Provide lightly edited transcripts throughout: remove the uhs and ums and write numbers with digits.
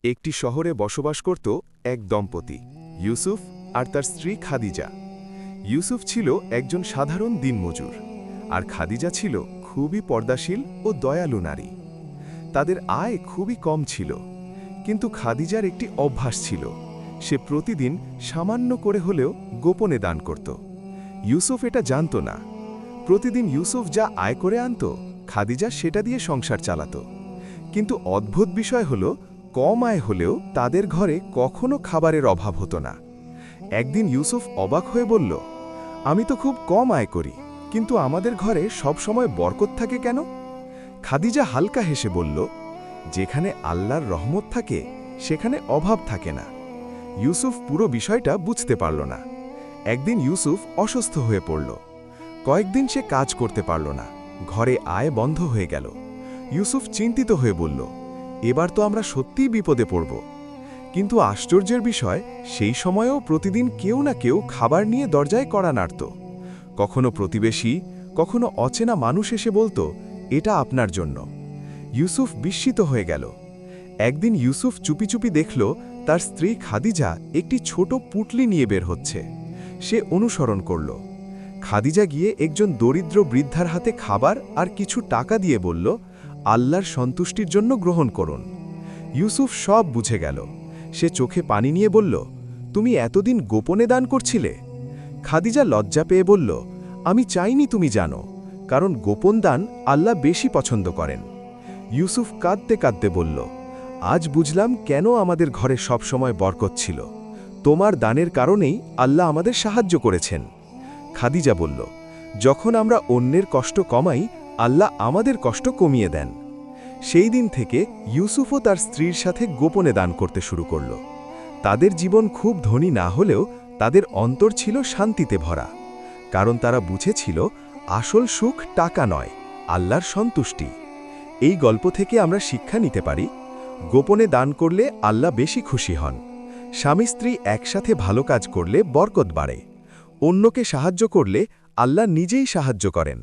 একটি শহরে বসবাস করত এক দম্পতি, ইউসুফ আর তার স্ত্রী খাদিজা। ইউসুফ ছিল একজন সাধারণ দিনমজুর, আর খাদিজা ছিল খুবই পর্দাশীল ও দয়ালু নারী। তাদের আয় খুবই কম ছিল, কিন্তু খাদিজার একটি অভ্যাস ছিল। সে প্রতিদিন সামান্য করে হলেও গোপনে দান করত। ইউসুফ এটা জানত না। প্রতিদিন ইউসুফ যা আয় করে আনত, খাদিজা সেটা দিয়ে সংসার চালাত। কিন্তু অদ্ভুত বিষয় হল, কম আয় হলেও তাদের ঘরে কখনো খাবারের অভাব হতো না। একদিন ইউসুফ অবাক হয়ে বলল, আমি তো খুব কম আয় করি, কিন্তু আমাদের ঘরে সব সময় বরকত থাকে কেন? খাদিজা হালকা হেসে বলল, যেখানে আল্লাহর রহমত থাকে সেখানে অভাব থাকে না। ইউসুফ পুরো বিষয়টা বুঝতে পারল না। একদিন ইউসুফ অসুস্থ হয়ে পড়ল। কয়েকদিন সে কাজ করতে পারল না, ঘরে আয় বন্ধ হয়ে গেল। ইউসুফ চিন্তিত হয়ে বলল, এবার তো আমরা সত্যিই বিপদে পড়ব। কিন্তু আশ্চর্যের বিষয়, সেই সময়েও প্রতিদিন কেউ না কেউ খাবার নিয়ে দরজায় কড়া নাড়ত। কখনো প্রতিবেশী, কখনো অচেনা মানুষ এসে বলতো, এটা আপনার জন্য। ইউসুফ বিস্মিত হয়ে গেল। একদিন ইউসুফ চুপি চুপি দেখল, তার স্ত্রী খাদিজা একটি ছোট পুটলি নিয়ে বের হচ্ছে। সে অনুসরণ করল। খাদিজা গিয়ে একজন দরিদ্র বৃদ্ধার হাতে খাবার আর কিছু টাকা দিয়ে বলল, আল্লাহর সন্তুষ্টির জন্য গ্রহণ করুন। ইউসুফ সব বুঝে গেল। সে চোখে পানি নিয়ে বলল, তুমি এতদিন গোপনে দান করছিলে? খাদিজা লজ্জা পেয়ে বলল, আমি চাইনি তুমি জানো, কারণ গোপন দান আল্লাহ বেশি পছন্দ করেন। ইউসুফ কাঁদতে কাঁদতে বলল, আজ বুঝলাম কেন আমাদের ঘরে সব সময় বরকত ছিল। তোমার দানের কারণেই আল্লাহ আমাদের সাহায্য করেছেন। খাদিজা বলল, যখন আমরা অন্যের কষ্ট কমাই, আল্লাহ আমাদের কষ্ট কমিয়ে দেন। সেই দিন থেকে ইউসুফও তার স্ত্রীর সাথে গোপনে দান করতে শুরু করল। তাদের জীবন খুব ধনী না হলেও তাদের অন্তর ছিল শান্তিতে ভরা, কারণ তারা বুঝেছিল আসল সুখ টাকা নয়, আল্লাহর সন্তুষ্টি। এই গল্প থেকে আমরা শিক্ষা নিতে পারি, গোপনে দান করলে আল্লাহ বেশি খুশি হন। স্বামী স্ত্রী একসাথে ভালো কাজ করলে বরকত বাড়ে। অন্যকে সাহায্য করলে আল্লাহ নিজেই সাহায্য করেন।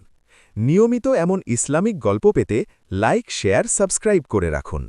নিয়মিত এমন ইসলামিক গল্প পেতে লাইক, শেয়ার, সাবস্ক্রাইব করে রাখুন।